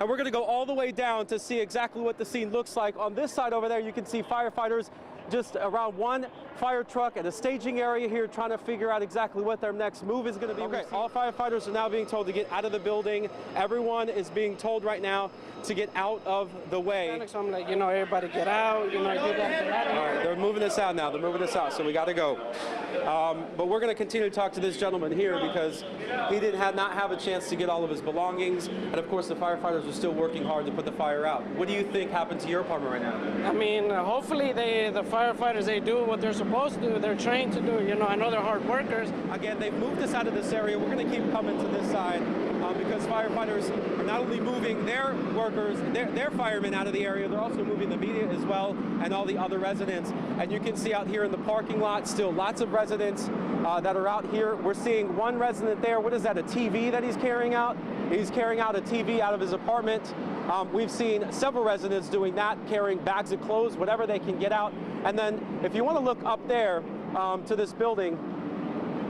and we're going to go all the way down to see exactly what the scene looks like. On this side over there, you can see firefighters just around one fire truck at a staging area here trying to figure out exactly what their next move is going to be. Okay, all firefighters are now being told to get out of the building. Everyone is being told right now to get out of the way. So I'm like, everybody get out, get out. All right, they're moving us out now. They're moving us out, so we got to go. But we're going to continue to talk to this gentleman here because he did not have a chance to get all of his belongings. And of course, the firefighters are still working hard to put the fire out. What do you think happened to your apartment right now? I mean, hopefully the firefighters, they do what they're supposed to do. They're trained to do. I know they're hard workers. Again, they've moved us out of this area. We're going to keep coming to this side because firefighters are not only moving their workers, their firemen out of the area, they're also moving the media as well and all the other residents. And you can see out here in the parking lot still lots of residents that are out here. We're seeing one resident there. What is that, a TV that he's carrying out? He's carrying out a TV out of his apartment. We've seen several residents doing that, carrying bags of clothes, whatever they can get out. And then if you want to look up there to this building,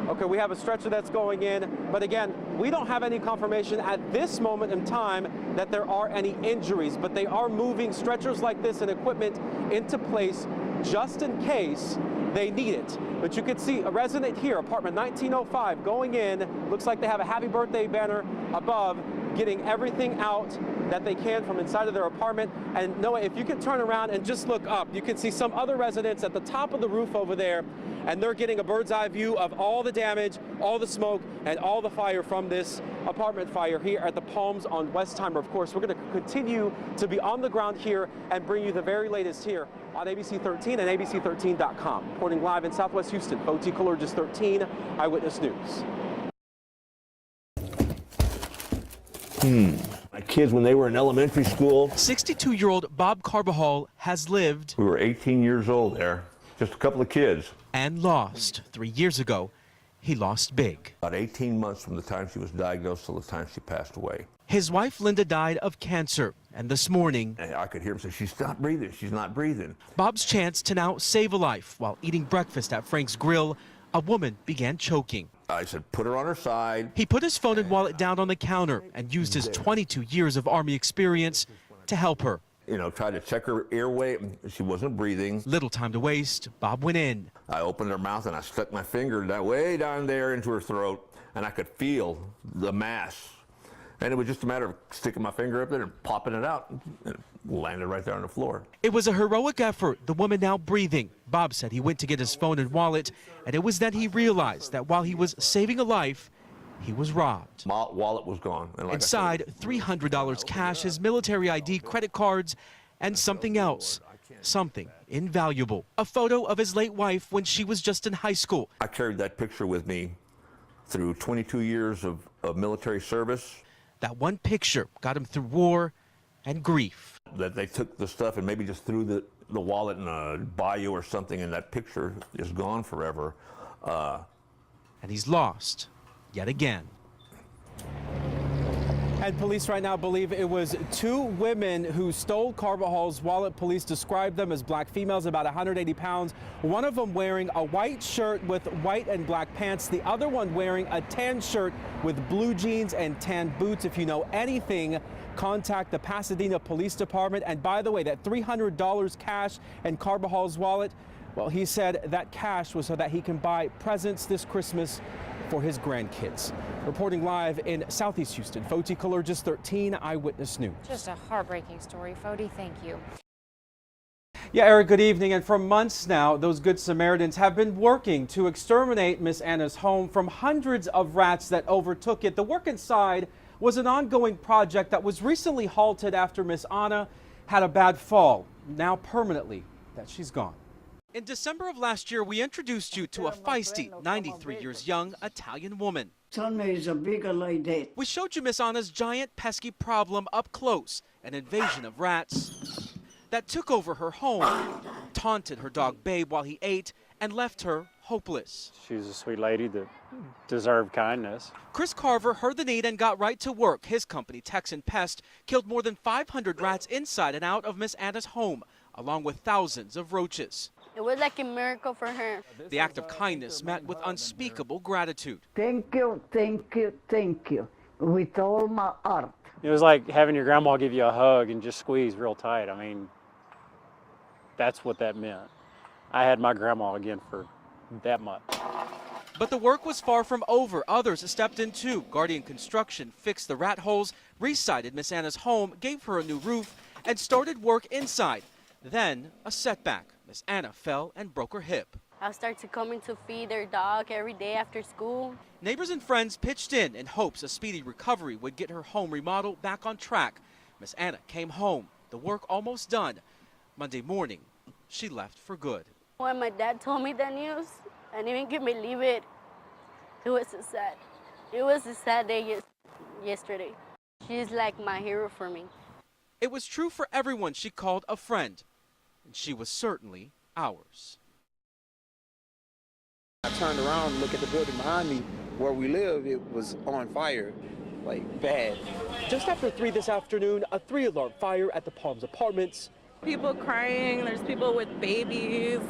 okay, we have a stretcher that's going in, but again, we don't have any confirmation at this moment in time that there are any injuries, but they are moving stretchers like this and equipment into place just in case they need it. But you can see a resident here, apartment 1905, going in. Looks like they have a happy birthday banner above, getting everything out that they can from inside of their apartment. And Noah, if you can turn around and just look up, you can see some other residents at the top of the roof over there, and they're getting a bird's eye view of all the damage, all the smoke, and all the fire from this apartment fire here at the Palms on Westheimer. Of course, we're going to continue to be on the ground here and bring you the very latest here on ABC 13 and ABC13.com. Reporting live in Southwest Houston, FOTI-AP 13, Eyewitness News. My kids, when they were in elementary school. 62-year-old Bob Carbajal has lived. We were 18 years old there, just a couple of kids. And lost. 3 years ago, he lost big. About 18 months from the time she was diagnosed till the time she passed away. His wife, Linda, died of cancer. And this morning, I could hear him say, she's not breathing, she's not breathing. Bob's chance to now save a life. While eating breakfast at Frank's Grill, a woman began choking. I said, put her on her side. He put his phone and wallet down on the counter and used his 22 years of Army experience to help her. Tried to check her airway. She wasn't breathing. Little time to waste. Bob went in. I opened her mouth and I stuck my finger way down there into her throat, and I could feel the mass. And it was just a matter of sticking my finger up there and popping it out, and it landed right there on the floor. It was a heroic effort, the woman now breathing. Bob said he went to get his phone and wallet, and it was then he realized that while he was saving a life, he was robbed. My wallet was gone. And inside, $300 cash, his military ID, credit cards, and something else. Something invaluable. A photo of his late wife when she was just in high school. I carried that picture with me through 22 years of military service. That one picture got him through war and grief. That they took the stuff and maybe just threw the wallet in a bayou or something, and that picture is gone forever. And he's lost yet again. And police right now believe it was two women who stole Carvajal's wallet. Police described them as black females, about 180 pounds. One of them wearing a white shirt with white and black pants. The other one wearing a tan shirt with blue jeans and tan boots. If you know anything, contact the Pasadena Police Department. And by the way, that $300 cash in Carvajal's wallet, well, he said that cash was so that he can buy presents this Christmas for his grandkids. Reporting live in Southeast Houston, FOTI-AP 13, Eyewitness News. Just a heartbreaking story, Foti. Thank you. Yeah, Eric, good evening. And for months now, those Good Samaritans have been working to exterminate Miss Anna's home from hundreds of rats that overtook it. The work inside was an ongoing project that was recently halted after Miss Anna had a bad fall. Now permanently that she's gone. In December of last year, we introduced you to a feisty, 93 years young Italian woman. Is a bigger like that. We showed you Miss Anna's giant pesky problem up close, an invasion of rats that took over her home, taunted her dog Babe while he ate, and left her hopeless. She's a sweet lady that deserved kindness. Chris Carver heard the need and got right to work. His company, Texan Pest, killed more than 500 rats inside and out of Miss Anna's home, along with thousands of roaches. It was like a miracle for her. The act of kindness met with unspeakable gratitude. Thank you, thank you, thank you. With all my heart, It was like having your grandma give you a hug and just squeeze real tight. I mean, that's what that meant. I had my grandma again for that much. But the work was far from over. Others stepped in too. Guardian Construction fixed the rat holes, re-sided Miss Anna's home, gave her a new roof, and started work inside. Then a setback. Miss Anna fell and broke her hip. I started coming to feed their dog every day after school. Neighbors and friends pitched in hopes a speedy recovery would get her home remodel back on track. Miss Anna came home, the work almost done. Monday morning, she left for good. When my dad told me the news, I didn't even get me leave it. It was sad. It was a sad day yesterday. She's like my hero for me. It was true for everyone she called a friend, and she was certainly ours. I turned around and looked at the building behind me where we live. It was on fire, like bad. Just after 3 this afternoon, a 3-alarm fire at the Palms Apartments. People crying, there's people with babies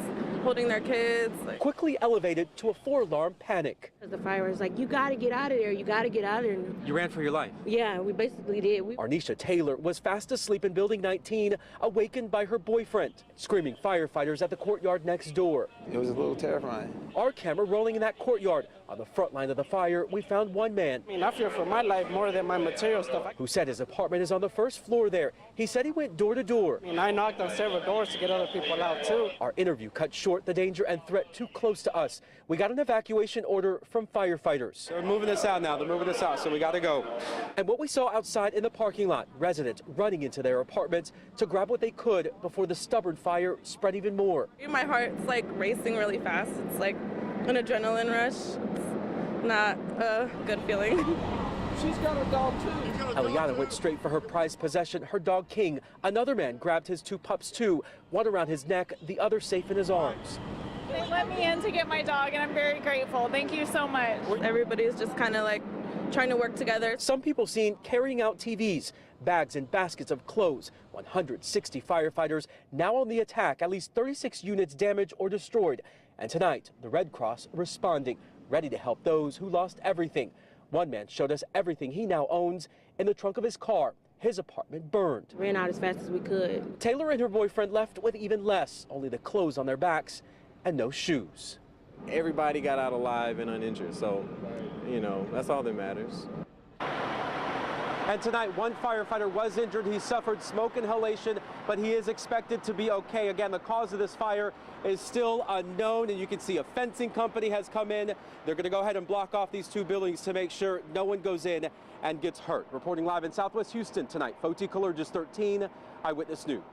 holding their kids. Quickly elevated to a 4-alarm panic. The fire was like, you gotta get out of there, you gotta get out of there. You ran for your life. Yeah, we basically did. Arnisha Taylor was fast asleep in Building 19, awakened by her boyfriend, screaming firefighters at the courtyard next door. It was a little terrifying. Our camera rolling in that courtyard. On the front line of the fire, we found one man. I mean, I fear for my life more than my material stuff. Who said his apartment is on the first floor there. He said he went door to door. I mean, I knocked on several doors to get other people out too. Our interview cut short, the danger and threat too close to us. We got an evacuation order from firefighters. They're moving us out now. They're moving us out, so we got to go. And what we saw outside in the parking lot, residents running into their apartments to grab what they could before the stubborn fire spread even more. My heart's like racing really fast. It's like an adrenaline rush. It's not a good feeling. She's got a dog too. Eliana went straight for her prized possession, her dog King. Another man grabbed his 2 pups too, one around his neck, the other safe in his arms. They let me in to get my dog, and I'm very grateful. Thank you so much. Everybody's just kind of like trying to work together. Some people seen carrying out TVs, bags and baskets of clothes. 160 firefighters now on the attack, at least 36 units damaged or destroyed. And tonight, the Red Cross responding, ready to help those who lost everything. One man showed us everything he now owns in the trunk of his car. His apartment burned. Ran out as fast as we could. Taylor and her boyfriend left with even less, only the clothes on their backs and no shoes. Everybody got out alive and uninjured, so, you know, that's all that matters. And tonight, one firefighter was injured. He suffered smoke inhalation, but he is expected to be okay. Again, the cause of this fire is still unknown, and you can see a fencing company has come in. They're going to go ahead and block off these 2 buildings to make sure no one goes in and gets hurt. Reporting live in Southwest Houston tonight, FOTI-AP 13, Eyewitness News.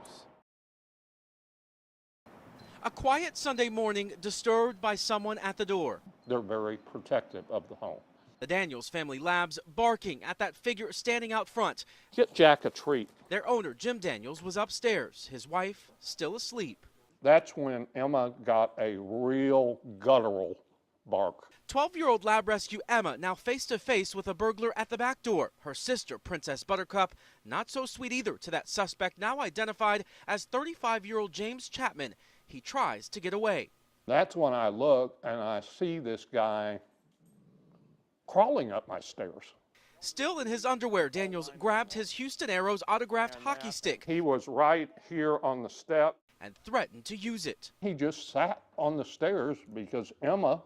A quiet Sunday morning disturbed by someone at the door. They're very protective of the home. The Daniels family labs barking at that figure standing out front. Get Jack a treat. Their owner, Jim Daniels, was upstairs, his wife still asleep. That's when Emma got a real guttural bark. 12-year-old lab rescue Emma now face-to-face with a burglar at the back door. Her sister, Princess Buttercup, not so sweet either to that suspect now identified as 35-year-old James Chapman. He tries to get away. That's when I look and I see this guy crawling up my stairs. Still in his underwear, Daniels grabbed his Houston Aeros autographed hockey stick. He was right here on the step. And threatened to use it. He just sat on the stairs because Emma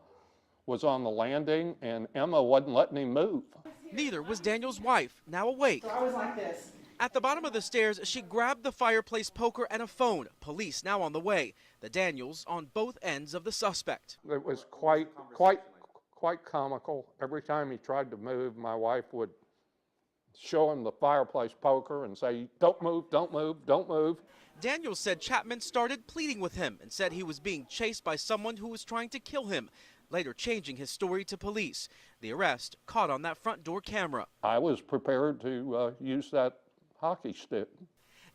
was on the landing and Emma wasn't letting him move. Neither was Daniels' wife, now awake. So I was like this. At the bottom of the stairs, she grabbed the fireplace poker and a phone. Police now on the way. The Daniels on both ends of the suspect. It was quite comical. Every time he tried to move, my wife would show him the fireplace poker and say, "Don't move, don't move, don't move." Daniels said Chapman started pleading with him and said he was being chased by someone who was trying to kill him, later changing his story to police. The arrest caught on that front door camera. I was prepared to use that hockey stick.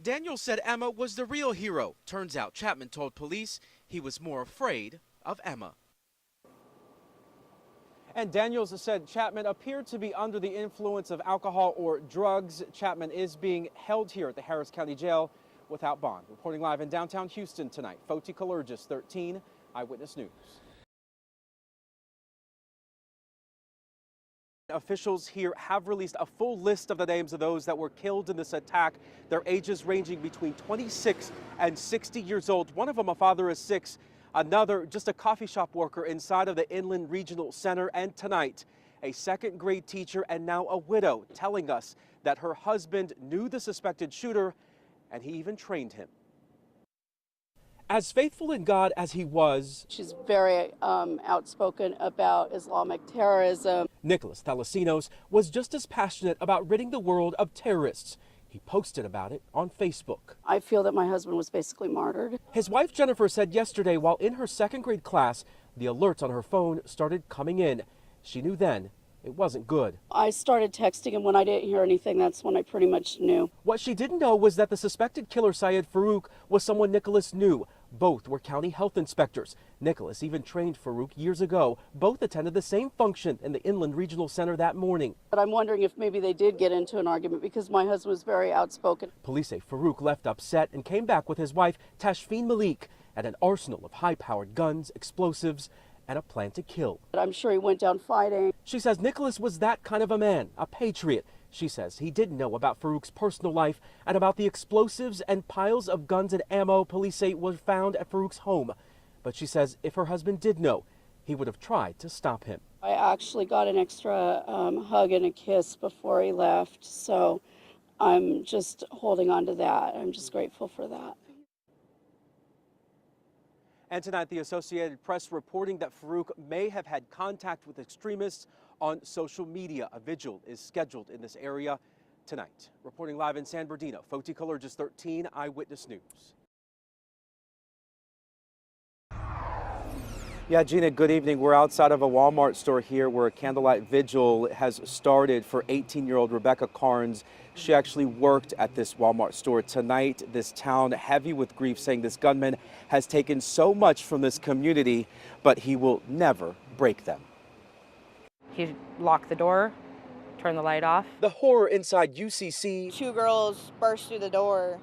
Daniels said Emma was the real hero. Turns out Chapman told police he was more afraid of Emma. And Daniels said Chapman appeared to be under the influence of alcohol or drugs. Chapman is being held here at the Harris County Jail without bond. Reporting live in downtown Houston tonight, FOTI-AP 13, Eyewitness News. Officials here have released a full list of the names of those that were killed in this attack. Their ages ranging between 26 and 60 years old. One of them, a father of 6, another just a coffee shop worker inside of the Inland Regional Center. And tonight, a second grade teacher and now a widow telling us that her husband knew the suspected shooter and he even trained him. As faithful in God as he was, She's very outspoken about Islamic terrorism. Nicholas Thalasinos was just as passionate about ridding the world of terrorists. He posted about it on Facebook. I feel that my husband was basically martyred. His wife Jennifer said yesterday while in her second grade class, the alerts on her phone started coming in. She knew then it wasn't good. I started texting him when I didn't hear anything. That's when I pretty much knew. What she didn't know was that the suspected killer, Syed Farouk, was someone Nicholas knew. Both were county health inspectors. Nicholas even trained Farouk years ago. Both attended the same function in the Inland Regional Center that morning. But I'm wondering if maybe they did get into an argument because my husband was very outspoken. Police say Farouk left upset and came back with his wife, Tashfeen Malik, and an arsenal of high-powered guns, explosives, and a plan to kill. But I'm sure he went down fighting. She says Nicholas was that kind of a man, a patriot. She says he didn't know about Farouk's personal life and about the explosives and piles of guns and ammo police say were found at Farouk's home. But she says if her husband did know, he would have tried to stop him. I actually got an extra hug and a kiss before he left, so I'm just holding on to that. I'm just grateful for that. And tonight, the Associated Press reporting that Farouk may have had contact with extremists on social media. A vigil is scheduled in this area tonight. Reporting live in San Bernardino, FOTI Colurgis 13, Eyewitness News. Yeah, Gina, good evening. We're outside of a Walmart store here where a candlelight vigil has started for 18-year-old Rebecca Carnes. She actually worked at this Walmart store tonight. This town heavy with grief, saying this gunman has taken so much from this community, but he will never break them. He locked the door, turned the light off. The horror inside UCC. 2 girls burst through the door,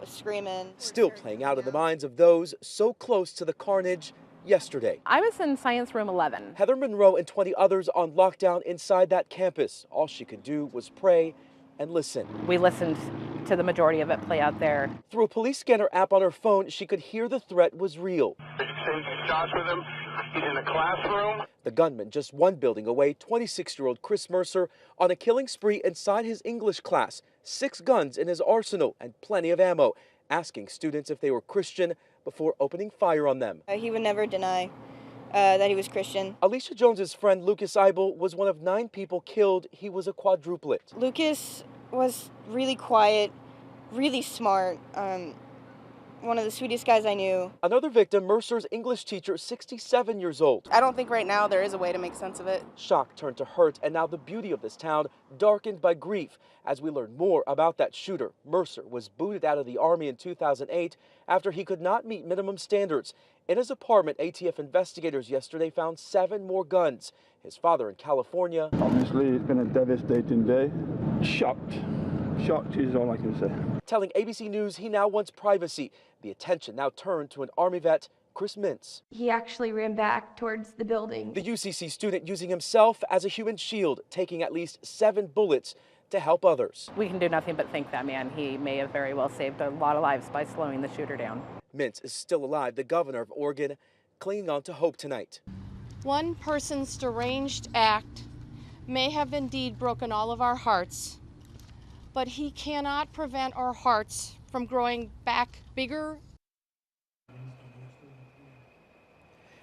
screaming. Still playing out in the minds of those so close to the carnage yesterday. I was in Science Room 11. Heather Monroe and 20 others on lockdown inside that campus. All she could do was pray and listen. We listened to the majority of it play out there. Through a police scanner app on her phone, she could hear the threat was real. Josh with him. He's in the classroom. The gunman just one building away, 26-year-old Chris Mercer, on a killing spree inside his English class. 6 guns in his arsenal and plenty of ammo, asking students if they were Christian before opening fire on them. He would never deny that he was Christian. Alicia Jones's friend Lucas Eibel was one of 9 people killed. He was a quadruplet. Lucas was really quiet, really smart, one of the sweetest guys I knew. Another victim, Mercer's English teacher, 67 years old. I don't think right now there is a way to make sense of it. Shock turned to hurt, and now the beauty of this town darkened by grief. As we learn more about that shooter, Mercer was booted out of the Army in 2008 after he could not meet minimum standards. In his apartment, ATF investigators yesterday found 7 more guns. His father in California. Obviously, it's been a devastating day. Shocked. Shocked is all I can say. Telling ABC News he now wants privacy. The attention now turned to an Army vet, Chris Mintz. He actually ran back towards the building. The UCC student using himself as a human shield, taking at least 7 bullets to help others. We can do nothing but thank that man. He may have very well saved a lot of lives by slowing the shooter down. Mintz is still alive, the governor of Oregon, clinging on to hope tonight. One person's deranged act may have indeed broken all of our hearts, but he cannot prevent our hearts from growing back bigger.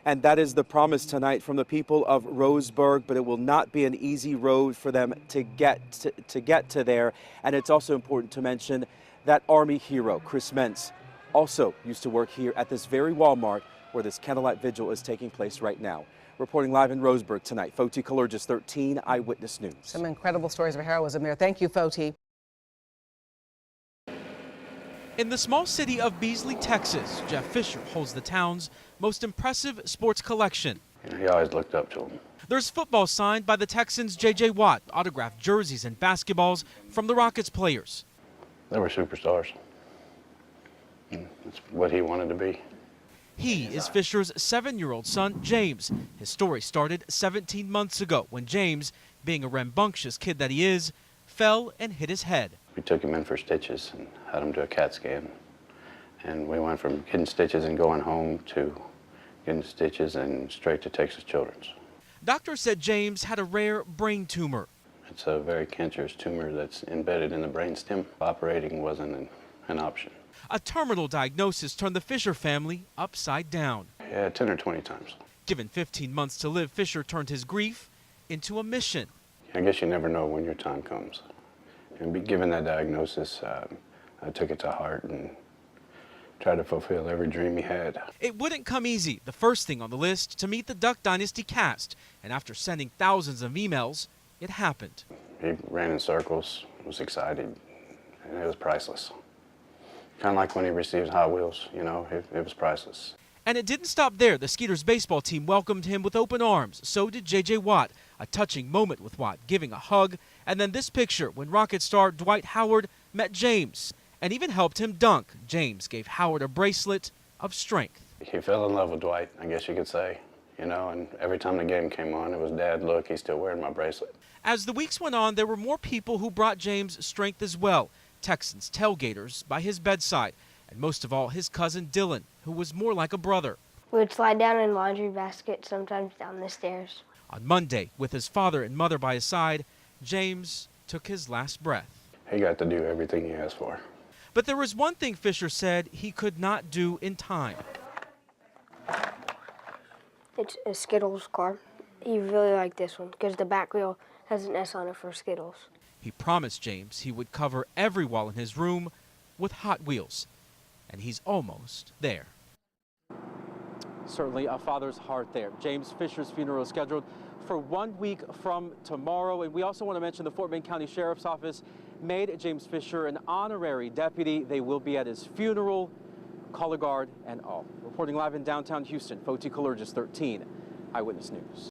And that is the promise tonight from the people of Roseburg, but it will not be an easy road for them to get to there. And it's also important to mention that Army hero, Chris Mintz, also used to work here at this very Walmart where this candlelight vigil is taking place right now. Reporting live in Roseburg tonight, FOTI Colurgis 13, Eyewitness News. Some incredible stories of heroism there. Thank you, FOTI. In the small city of Beasley, Texas, Jeff Fisher holds the town's most impressive sports collection. He always looked up to him. There's football signed by the Texans' J.J. Watt, autographed jerseys and basketballs from the Rockets players. They were superstars. That's what he wanted to be. He is Fisher's 7-year-old son, James. His story started 17 months ago when James being a rambunctious kid that he is, fell and hit his head. We took him in for stitches and had him do a CAT scan. And we went from getting stitches and going home to getting stitches and straight to Texas Children's. Doctors said James had a rare brain tumor. It's a very cancerous tumor that's embedded in the brainstem. Operating wasn't an option. A terminal diagnosis turned the Fisher family upside down. Yeah, 10 or 20 times. Given 15 months to live, Fisher turned his grief into a mission. I guess you never know when your time comes. And given that diagnosis, I took it to heart and tried to fulfill every dream he had. It wouldn't come easy. The first thing on the list, to meet the Duck Dynasty cast. And after sending thousands of emails, it happened. He ran in circles, was excited, and it was priceless. Kind of like when he received Hot Wheels, you know, it was priceless. And it didn't stop there. The Skeeters baseball team welcomed him with open arms. So did J.J. Watt. A touching moment with Watt giving a hug. And then this picture when Rocket star Dwight Howard met James and even helped him dunk. James gave Howard a bracelet of strength. He fell in love with Dwight, I guess you could say. You know, and every time the game came on, it was, Dad, look, he's still wearing my bracelet. As the weeks went on, there were more people who brought James strength as well. Texans tailgaters by his bedside. And most of all, his cousin Dylan, who was more like a brother. We would slide down in laundry basket, sometimes down the stairs. On Monday, with his father and mother by his side, James took his last breath. He got to do everything he asked for. But there was one thing Fisher said he could not do in time. It's a Skittles car. He really liked this one because the back wheel has an S on it for Skittles. He promised James he would cover every wall in his room with Hot Wheels. And he's almost there. Certainly a father's heart there. James Fisher's funeral is scheduled for 1 week from tomorrow. And we also want to mention the Fort Bend County Sheriff's Office made James Fisher an honorary deputy. They will be at his funeral, color guard and all. Reporting live in downtown Houston, FOTI-AP 13, Eyewitness News.